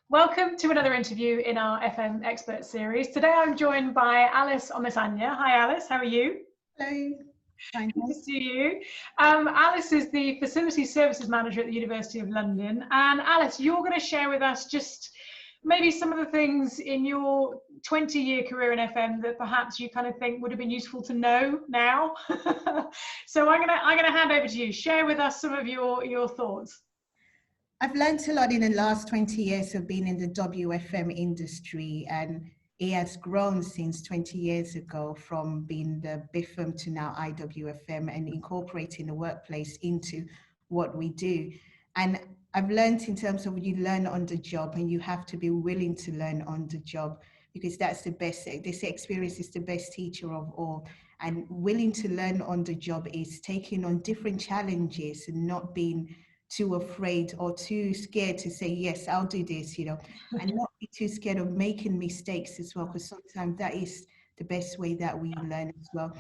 Welcome to another interview in our FM Expert Series. Today I'm joined by Alice Omisanya. Hi Alice, how are you? Hello. Fine. Good to see you. Alice is the Facility Services Manager at the University of London. And Alice, you're going to share with us just maybe some of the things in your 20-year career in FM that perhaps you kind of think would have been useful to know now. So I'm gonna hand over to you. Share with us some of your thoughts. I've learned a lot in the last 20 years of being in the WFM industry, and it has grown since 20 years ago from being the BIFM to now IWFM and incorporating the workplace into what we do. And I've learned in terms of you learn on the job, and you have to be willing to learn on the job, because that's the best, they say experience is the best teacher of all. And willing to learn on the job is taking on different challenges and not being too afraid or too scared to say, yes, I'll do this, and not be too scared of making mistakes as well, because sometimes that is the best way that we learn as well.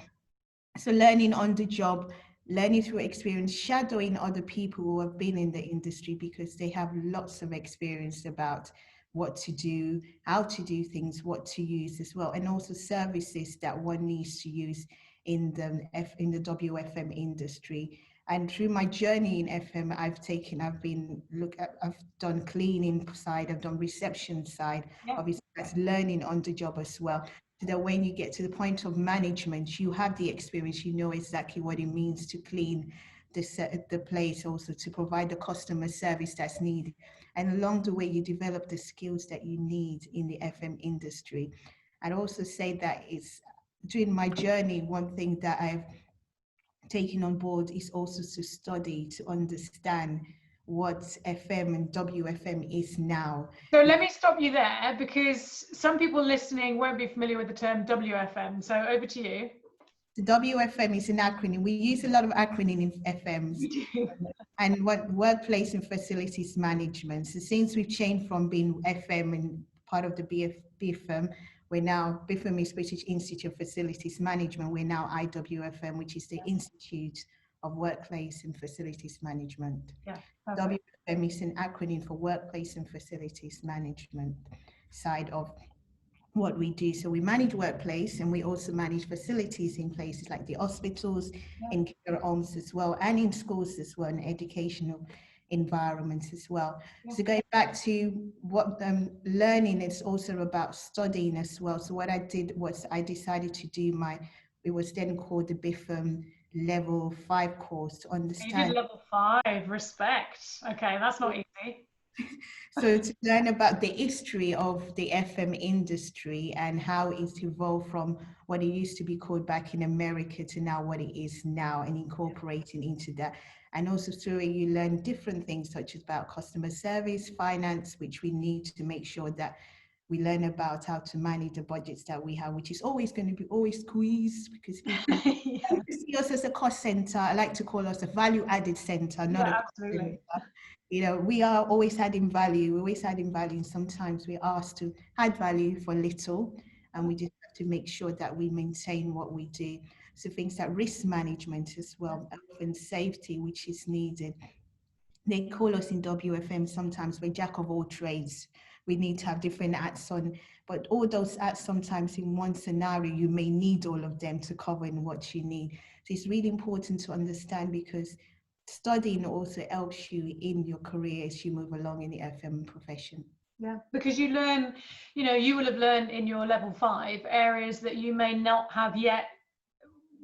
So learning on the job, learning through experience, shadowing other people who have been in the industry, because they have lots of experience about what to do, how to do things, what to use as well, and also services that one needs to use in the WFM industry. And through my journey in FM, I've done cleaning side, I've done reception side, obviously that's learning on the job as well. So that when you get to the point of management, you have the experience, you know exactly what it means to clean the place, also to provide the customer service that's needed. And along the way, you develop the skills that you need in the FM industry. I'd also say that it's during my journey, one thing that I've taking on board is also to study, to understand what FM and WFM is now. So let me stop you there, because some people listening won't be familiar with the term WFM. So over to you. The WFM is an acronym. We use a lot of acronym in FMs. And what workplace and facilities management. So since we've changed from being FM and part of the BIFM, we're now, BIFM is British Institute of Facilities Management. We're now IWFM, which is the Institute of Workplace and Facilities Management. Yeah, WFM is an acronym for Workplace and Facilities Management side of what we do. So we manage workplace, and we also manage facilities in places like the hospitals, in care homes as well, and in schools as well, and educational environments as well. So going back to what learning is also about studying as well. So what I did was I decided to do it was then called the BIFM level 5 course to understand. You did level 5, respect. Okay, that's not easy. So to learn about the history of the FM industry and how it's evolved from what it used to be called back in America to now what it is now, and incorporating into that. And also through it, you learn different things such as about customer service, finance, which we need to make sure that we learn about how to manage the budgets that we have, which is always going to be always squeezed, because people see us as a cost center. I like to call us a value added center, not a cost center. We are always adding value. We're always adding value. And sometimes we're asked to add value for little, and we just have to make sure that we maintain what we do. So things like risk management as well, health and safety, which is needed. They call us in WFM sometimes we're jack of all trades. We need to have different hats on, but all those hats sometimes in one scenario, you may need all of them to cover in what you need. So it's really important to understand, because studying also helps you in your career as you move along in the FM profession. Yeah, because you learn, you will have learned in your level 5 areas that you may not have yet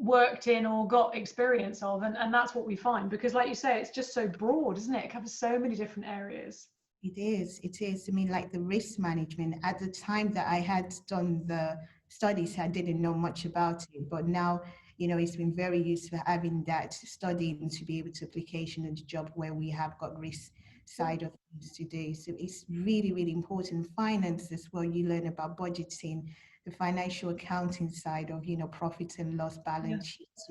worked in or got experience of, and that's what we find, because like you say, it's just so broad, isn't it? It covers so many different areas. It is. I mean, like the risk management, at the time that I had done the studies, I didn't know much about it, but now, it's been very useful having that studying to be able to application in the job where we have got risk side of things to do. So it's really, really important. Finance as well, you learn about budgeting, the financial accounting side of, profit and loss balance sheets,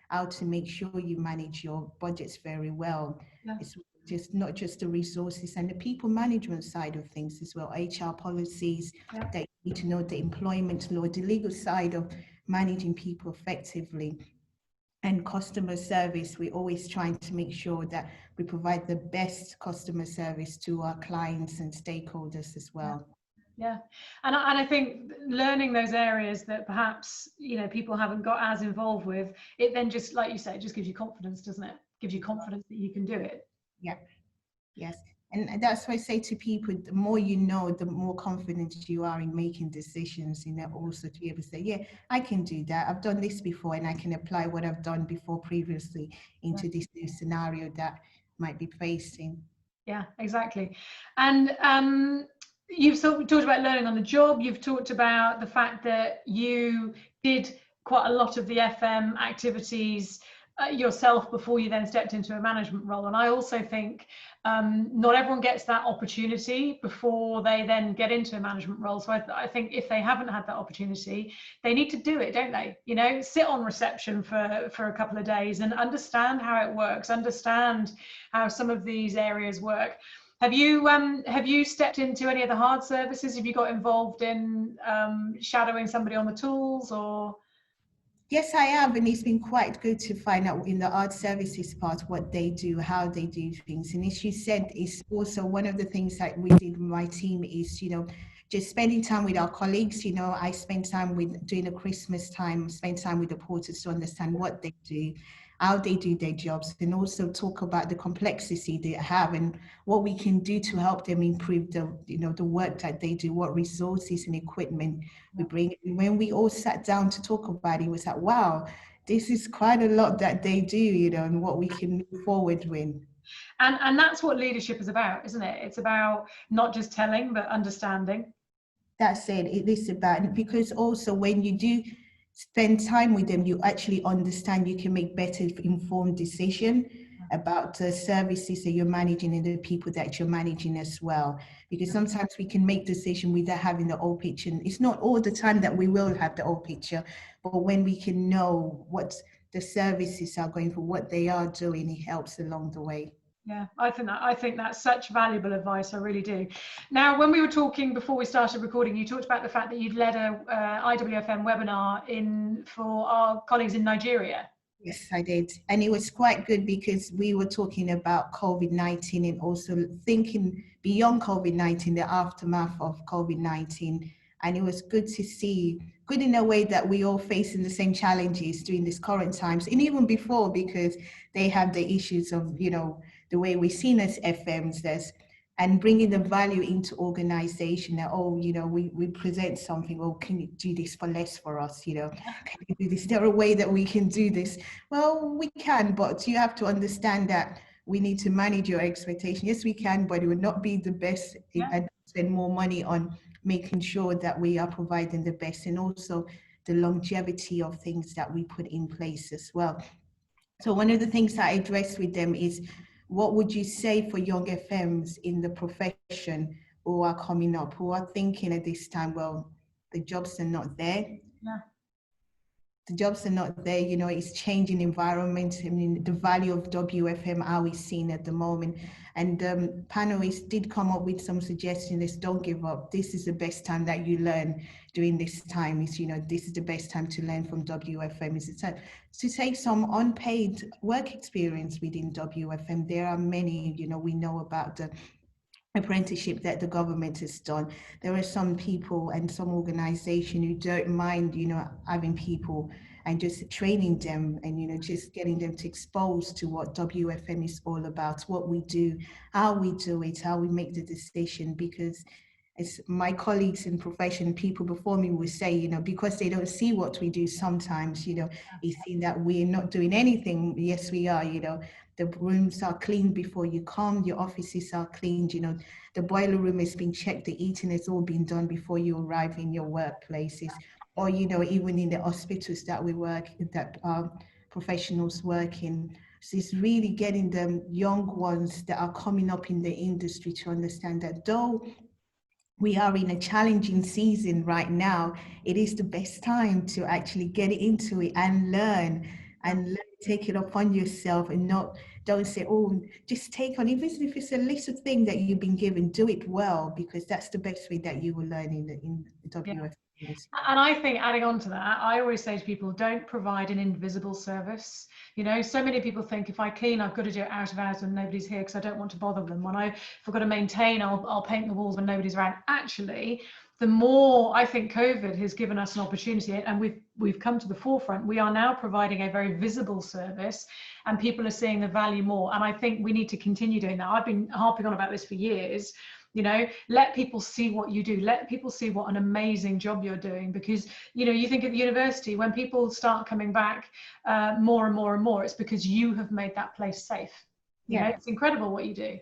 how to make sure you manage your budgets very well. It's just not just the resources and the people management side of things as well, HR policies, that you need to know, the employment law, the legal side of managing people effectively. and customer service. We're always trying to make sure that we provide the best customer service to our clients and stakeholders as well. Yeah, and I think learning those areas that perhaps people haven't got as involved with, it then just, like you say, it just gives you confidence, doesn't it? Gives you confidence that you can do it. Yeah. Yes. And that's why I say to people, the more you know, the more confident you are in making decisions, also to be able to say, yeah, I can do that. I've done this before and I can apply what I've done before previously into this new scenario that might be facing. Yeah, exactly. And you've talked about learning on the job. You've talked about the fact that you did quite a lot of the FM activities yourself before you then stepped into a management role. And I also think not everyone gets that opportunity before they then get into a management role. So I think if they haven't had that opportunity, they need to do it, don't they? Sit on reception for a couple of days and understand how it works, understand how some of these areas work. Have you stepped into any of the hard services? Have you got involved in shadowing somebody on the tools, or? Yes, I have, and it's been quite good to find out in the art services part what they do, how they do things. And as you said, it's also one of the things that we did with my team is, just spending time with our colleagues. I spend time with during the Christmas time, spend time with the porters to understand what they do, how they do their jobs, and also talk about the complexity they have and what we can do to help them improve the work that they do, what resources and equipment we bring. And when we all sat down to talk about it, was like, wow, this is quite a lot that they do, and what we can move forward with. And that's what leadership is about, isn't it? It's about not just telling, but understanding. That's it. It is about, because also when you do spend time with them, you actually understand, you can make better informed decision about the services that you're managing and the people that you're managing as well. Because sometimes we can make decisions without having the whole picture. It's not all the time that we will have the whole picture, but when we can know what the services are going for, what they are doing, it helps along the way. Yeah, I think that's such valuable advice. I really do. Now, when we were talking before we started recording, you talked about the fact that you'd led a IWFM webinar for our colleagues in Nigeria. Yes, I did. And it was quite good because we were talking about COVID-19 and also thinking beyond COVID-19, the aftermath of COVID-19. And it was good to see, good in a way that we all facing the same challenges during these current times and even before, because they have the issues of, the way we're seen as FMs, and bringing the value into organization that, we present something, can you do this for less for us? Can you do this? Is there a way that we can do this? Well, we can, but you have to understand that we need to manage your expectation. Yes, we can, but it would not be the best and spend more money on making sure that we are providing the best, and also the longevity of things that we put in place as well. So one of the things that I addressed with them is, what would you say for young FMs in the profession who are coming up, who are thinking at this time, well, the jobs are not there. Yeah. The jobs are not there, it's changing environment. I mean, the value of WFM, how we're seen at the moment. And panelists did come up with some suggestions. Don't give up. This is the best time that you learn during this time. Is, this is the best time to learn from WFM. Is the time to take some unpaid work experience within WFM. There are many, we know about the apprenticeship that the government has done. There are some people and some organization who don't mind, having people and just training them and, just getting them to expose to what WFM is all about, what we do, how we do it, how we make the decision. Because as my colleagues in profession, people before me will say, because they don't see what we do sometimes, they see that we're not doing anything. Yes, we are, the rooms are cleaned before you come, your offices are cleaned, the boiler room has been checked, the eating has all been done before you arrive in your workplaces. Or, even in the hospitals that we work, that professionals work in. So it's really getting the young ones that are coming up in the industry to understand that though we are in a challenging season right now, it is the best time to actually get into it and learn take it upon yourself, and don't say, oh, just take on, even if it's a little thing that you've been given, do it well, because that's the best way that you will learn in the WFM. And I think, adding on to that, I always say to people, don't provide an invisible service. You know, so many people think if I clean, I've got to do it out of hours when nobody's here because I don't want to bother them. If I've got to maintain, I'll paint the walls when nobody's around. Actually, the more, I think COVID has given us an opportunity, and we've come to the forefront. We are now providing a very visible service, and people are seeing the value more. And I think we need to continue doing that. I've been harping on about this for years. You know, let people see what you do, let people see what an amazing job you're doing, because, you know, you think at the university, when people start coming back more and more and more, it's because you have made that place safe. You know, it's incredible what you do.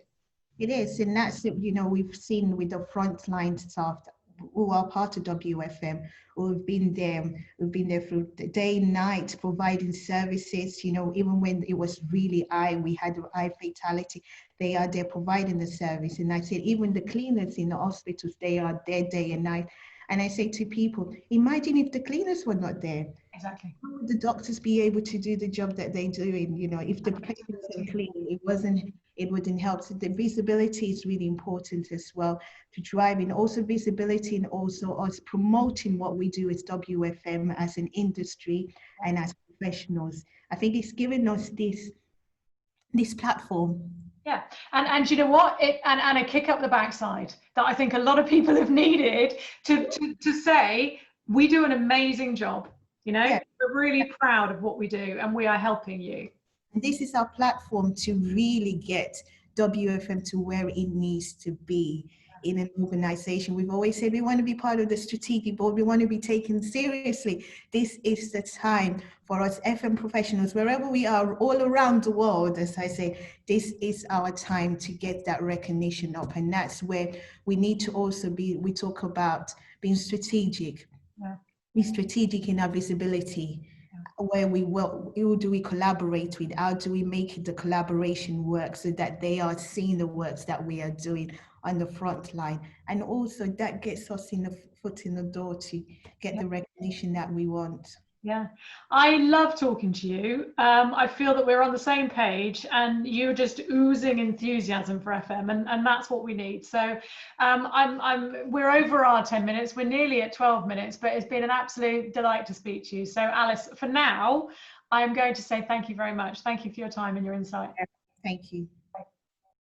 It is, and that's, you know, we've seen with the frontline staff who are part of WFM, who've been there through the day and night providing services, you know, even when it was really we had eye fatality, they are there providing the service. And I said, even the cleaners in the hospitals, they are there day and night. And I say to people, imagine if the cleaners were not there. Exactly. How would the doctors be able to do the job that they're doing? You know, if the place wasn't clean, it wouldn't help. So the visibility is really important as well to drive in, also visibility, and also us promoting what we do as WFM as an industry and as professionals. I think it's given us this platform. Yeah, and you know what? And a kick up the backside that I think a lot of people have needed to say, we do an amazing job. You know, we're really proud of what we do, and we are helping you. And this is our platform to really get WFM to where it needs to be in an organization. We've always said we want to be part of the strategic board. We want to be taken seriously. This is the time for us FM professionals, wherever we are, all around the world, as I say, this is our time to get that recognition up. And that's where we need to also we talk about being strategic. Yeah. Be strategic in our visibility. Where who do we collaborate with? How do we make the collaboration work so that they are seeing the works that we are doing on the front line? And also that gets us in the foot in the door to get the recognition that we want. Yeah, I love talking to you. I feel that we're on the same page, and you're just oozing enthusiasm for FM, and that's what we need. So we're over our 10 minutes. We're nearly at 12 minutes, but it's been an absolute delight to speak to you. So Alice, for now, I'm going to say thank you very much. Thank you for your time and your insight. Thank you.